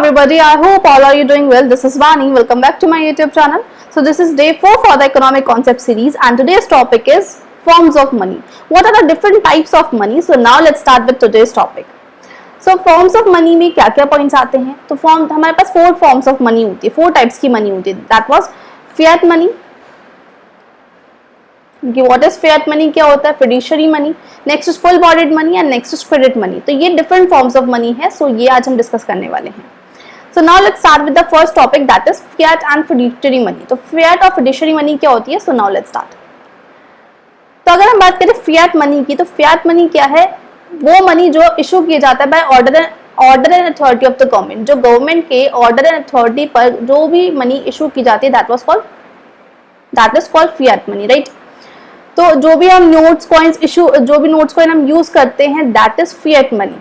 everybody, I hope all are you doing well. This is Vani. Welcome back to my YouTube channel. So this is day 4 for the economic concept series and today's topic is forms of money. What are the different types of money? So now let's start with today's topic. So forms of money में क्या क्या points आते हैं? तो हमारे पास 4 forms of money होती है, 4 types की money होती है. That was fiat money. What is fiat money? क्या होता है? Fiduciary money. Next is full bodied money and next is credit money. तो ये different forms of money है. So ये आज हम discuss करने वाले हैं. So now let's start with the first topic, that is fiat and fiduciary money. तो fiat और fiduciary money क्या होती है? So now let's start. तो अगर हम बात करें fiat money की, तो fiat money क्या है? वो money जो issue किया जाता है by order and authority of the government. जो government के order and authority पर जो भी money issue की जाती है, that is called fiat money, right? तो जो भी हम नोट्स कॉइन्स इशू, जो भी नोट्स कॉइन हम यूज करते हैं, that is fiat money,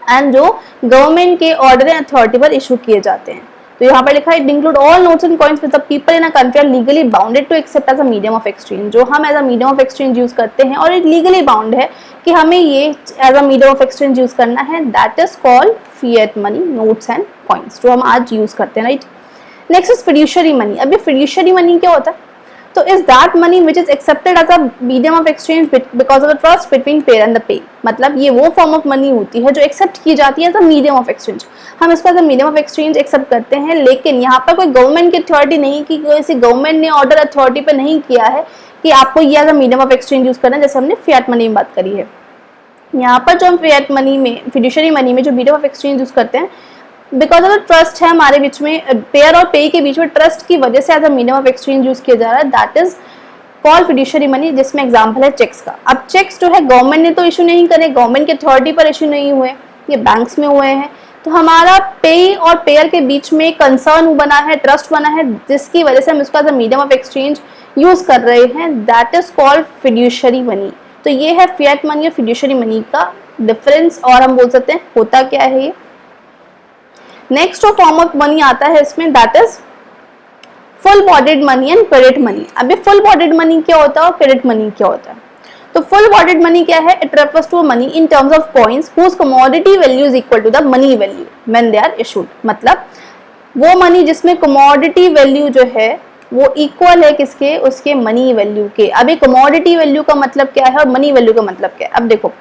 and जो गवर्नमेंट के ऑर्डर एंड अथॉरिटी पर इशू किए जाते हैं. तो यहाँ पर लिखा है it include all notes and coins with the people in a country are legally bounded to accept as a medium of exchange. जो हम as a medium of exchange use करते हैं और इट लीगली बाउंड है कि हमें ये as a medium of exchange use करना है, that is called fiat money, notes and coins जो हम आज यूज करते हैं, right. Next is fiduciary money. अभी फिड्यूशियरी मनी क्या होता है? तो is that money which is accepted as a medium of exchange because of the trust between payer and the payee. मतलब ये वो फॉर्म ऑफ मनी होती है जो एक्सेप्ट की जाती है as a medium of exchange. हम इसको as a medium of exchange accept करते हैं, लेकिन यहाँ पर कोई गवर्नमेंट की अथॉरिटी नहीं की, कोई गवर्नमेंट ने ऑर्डर अथॉरिटी पर नहीं किया है कि आपको ये as a medium of exchange use करना है, जैसे हमने फिएट मनी में बात करी है. यहाँ पर जो हम फिएट मनी में, फिड्यूशियरी मनी में जो मीडियम ऑफ एक्सचेंज यूज करते हैं, बिकॉज ऑफ द ट्रस्ट है हमारे बीच में, पेयर और पे के बीच में ट्रस्ट की वजह से as a medium of exchange use किया जा रहा है, that is called fiduciary money, जिसमें एग्जांपल है चेक्स का. अब चेक्स जो है गवर्नमेंट ने तो इशू नहीं करे, गवर्नमेंट के अथॉरिटी पर इशू नहीं हुए, ये बैंक्स में हुए हैं. तो हमारा पे और पेयर के बीच में कंसर्न बना है, ट्रस्ट बना है, जिसकी वजह से हम इसको as a medium of exchange use कर रहे हैं, that is called fiduciary money. तो ये है फिएट मनी और फिड्यूशियरी मनी का डिफरेंस, और हम बोल सकते हैं होता क्या है ये. नेक्स्ट जो फॉर्म ऑफ मनी आता है इसमें, that is full bodied money and credit money. अभी फुल बॉडीड मनी क्या होता है और क्रेडिट मनी क्या होता है? तो फुल बॉडीड मनी क्या है? It refers to money in terms of coins whose commodity value is equal to the money value when they are issued. मतलब वो मनी जिसमें कमोडिटी वैल्यू जो है वो इक्वल है किसके? उसके मनी वैल्यू के. अभी कमोडिटी वैल्यू का मतलब क्या है और मनी वैल्यू का मतलब क्या है? अब देखो,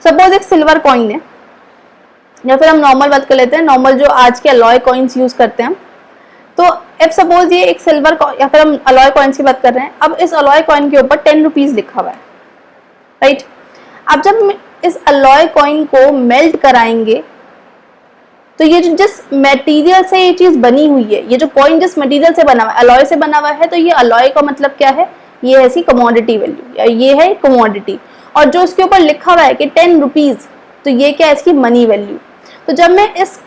सपोज एक सिल्वर कॉइन है, या फिर हम नॉर्मल बात कर लेते हैं, नॉर्मल जो आज के अलॉय कॉइन्स यूज करते हैं. तो इफ सपोज ये एक सिल्वर या फिर हम अलॉय कॉइन्स की बात कर रहे हैं, अब इस अलॉय कॉइन के ऊपर 10 रुपीज लिखा हुआ है, राइट. अब जब इस अलॉय कॉइन को मेल्ट कराएंगे तो ये जो जिस मटेरियल से ये चीज बनी हुई है, ये जो कॉइन जिस मटेरियल से बना हुआ है, अलॉय से बना हुआ है, तो ये अलॉय का मतलब क्या है? ये है इसकी कमोडिटी वैल्यू, या ये है कमोडिटी. और जो इसके ऊपर लिखा हुआ है कि 10 रुपीज, तो ये क्या है? इसकी मनी वैल्यू. तो जब मैं इस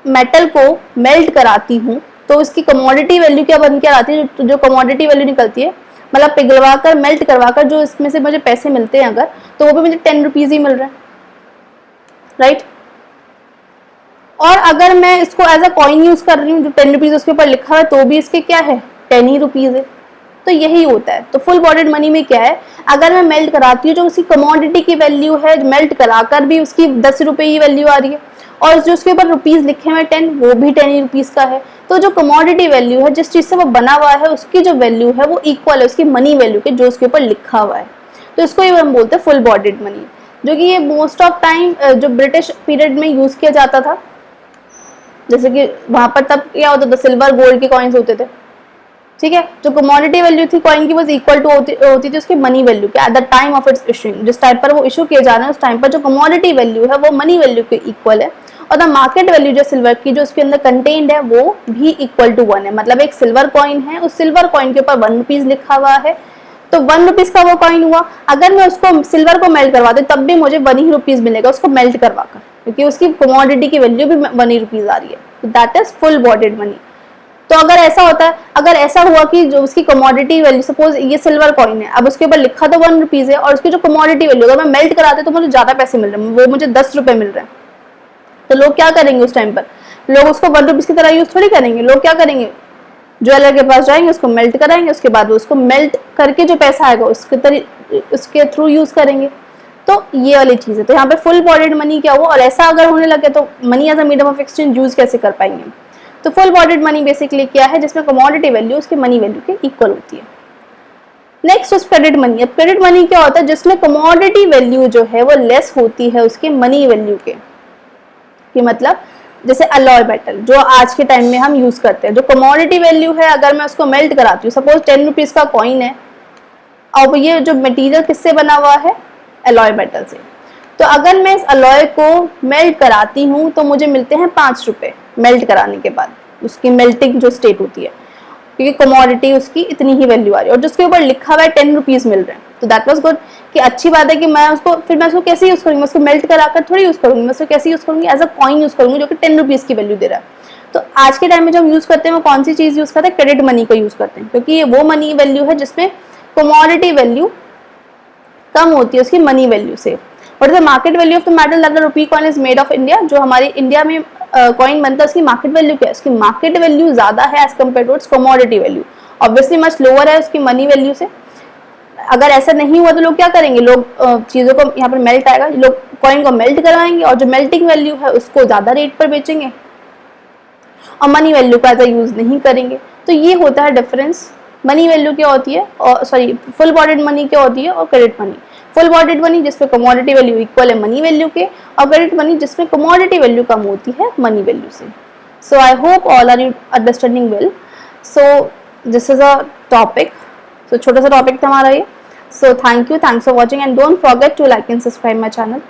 मेटल को मेल्ट कराती हूँ तो इसकी कमोडिटी वैल्यू क्या बन के आती है? जो कमोडिटी वैल्यू निकलती है, मतलब पिघलवा कर, मेल्ट करवा कर जो इसमें से मुझे पैसे मिलते हैं अगर, तो वो भी मुझे 10 रुपीज ही मिल रहा है, राइट. और अगर मैं इसको एज अ कॉइन यूज कर रही हूँ, जो 10 रुपीज उसके ऊपर लिखा है, तो भी इसके क्या है? 10 ही रुपीज है. तो यही होता है. तो फुल बॉडीड मनी में क्या है? अगर मैं मेल्ट कराती हूँ, जो उसकी कमोडिटी की वैल्यू है, मेल्ट कराकर भी उसकी 10 रुपए ही वैल्यू आ रही है, और जो उसके ऊपर रुपीज लिखे हुए 10, वो भी 10 ही रुपीज का है. तो जो कमोडिटी वैल्यू है, जिस चीज से वो बना हुआ है, उसकी जो वैल्यू है वो इक्वल है उसकी मनी वैल्यू के, जो उसके ऊपर लिखा हुआ है. तो इसको ये हम बोलते हैं फुल बॉडीड मनी, जो कि ये मोस्ट ऑफ टाइम जो ब्रिटिश पीरियड में यूज किया जाता था. जैसे कि वहां पर तब क्या होता था, सिल्वर गोल्ड के कॉइन्स होते थे, ठीक है. जो कमोडिटी वैल्यू थी कॉइन की, वो इक्वल टू होती थी उसकी मनी वैल्यू के at the time of its issuing. जिस टाइम पर वो इशू किए जा रहे हैं, उस टाइम पर जो कमोडिटी वैल्यू है वो मनी वैल्यू के इक्वल है, और द मार्केट वैल्यू जो सिल्वर की जो उसके अंदर कंटेन्ड है वो भी इक्वल टू 1 है. मतलब एक सिल्वर कॉइन है, उस सिल्वर कॉइन के ऊपर 1 रुपीज लिखा हुआ है, तो 1 रुपीज का वो कॉइन हुआ. अगर मैं उसको सिल्वर को मेल्ट करवा दूं, तब भी मुझे 1 ही रुपीज मिलेगा उसको मेल्ट करवा कर, क्योंकि उसकी कमोडिटी की वैल्यू भी 1 ही रुपीज आ रही है. That is full bodied money. तो अगर ऐसा होता है, अगर ऐसा हुआ कि जो उसकी कमोडिटी वैल्यू, सपोज ये सिल्वर कॉइन है, अब उसके ऊपर लिखा तो 1 रुपीज है, और उसकी जो कमोडिटी वैल्यू, अगर मैं मेल्ट कराते तो मुझे ज्यादा पैसे मिल रहे हैं, वो मुझे 10 रुपए मिल रहे हैं, तो लोग क्या करेंगे उस टाइम पर? लोग उसको 1 रुपीज की तरह यूज थोड़ी करेंगे. लोग क्या करेंगे? ज्वेलर के पास जाएंगे, उसको मेल्ट कराएंगे, उसके बाद उसको मेल्ट करके जो पैसा आएगा उसके थ्रू यूज करेंगे. तो ये वाली चीज़ है। तो यहाँ पे फुल बॉडीड मनी क्या हुआ, और ऐसा अगर होने लगे तो money as a medium of exchange use कैसे कर पाएंगे। तो फुल बॉडीड मनी बेसिकली क्या है, जिसमें कमोडिटी वैल्यू उसकी मनी वैल्यू के इक्वल होती है। नेक्स्ट उस क्रेडिट मनी। अब क्रेडिट मनी क्या होता है, जिसमें कमोडिटी वैल्यू जो है वो लेस होती है उसके मनी वैल्यू के। कि मतलब जैसे अलॉय मेटल जो आज के टाइम में हम यूज करते हैं, जो कमोडिटी वैल्यू है, अगर मैं उसको मेल्ट कराती हूँ, सपोज 10 रुपीज का कॉइन है, अब ये जो मटेरियल किससे बना हुआ है, अलॉय मेटल से। तो अगर मैं इस अलॉय को मेल्ट कराती हूँ तो मुझे मिलते हैं 5 रुपए मेल्ट कराने के बाद, उसकी मेल्टिंग जो स्टेट होती है, क्योंकि कमोडिटी उसकी इतनी ही वैल्यू आ रही है, और जिसके ऊपर लिखा हुआ है 10 रुपीज मिल रहे हैं। तो दैट वाज गुड कि अच्छी बात है कि मैं उसको कैसे यूज करूंगी, मैं उसको मेल्ट कराकर थोड़ी यूज करूंगी, मैं उसको कैसे यूज करूंगी, एज अ कॉइन यूज करूंगी जो कि 10 रुपीज की वैल्यू दे रहा है। तो आज के टाइम में जब हम यूज करते हैं वो कौन सी चीज यूज करते हैं, क्रेडिट मनी को यूज करते हैं, क्योंकि ये वो मनी वैल्यू है जिसमें कमोडिटी वैल्यू कम होती है उसकी मनी वैल्यू से। What is the market value of the metal that the rupee coin is made of India. जो हमारे इंडिया में कॉइन बनता है उसकी मार्केट वैल्यू क्या है, उसकी मार्केट वैल्यू ज्यादा है as compare to its commodity value, obviously much lower है उसकी मनी वैल्यू से। अगर ऐसा नहीं हुआ तो लोग क्या करेंगे, लोग चीजों को यहाँ पर मेल्ट आएगा, लोग कॉइन को मेल्ट करवाएंगे और जो मेल्टिंग वैल्यू है उसको ज्यादा रेट पर बेचेंगे और मनी वैल्यू का एज यूज नहीं करेंगे। तो ये होता है डिफरेंस मनी वैल्यू क्या होती है, और सॉरी फुल बॉडीड मनी क्या होती है और credit money. Full bodied money जिसमें कमोडिटी वैल्यू इक्वल है मनी वैल्यू के, और क्रेडिट मनी जिसमें कमोडिटी वैल्यू कम होती है मनी वैल्यू से। So I hope all are you understanding well. So this is a topic, so छोटा सा टॉपिक था हमारा ये। So thanks for watching and don't forget to like and subscribe my channel.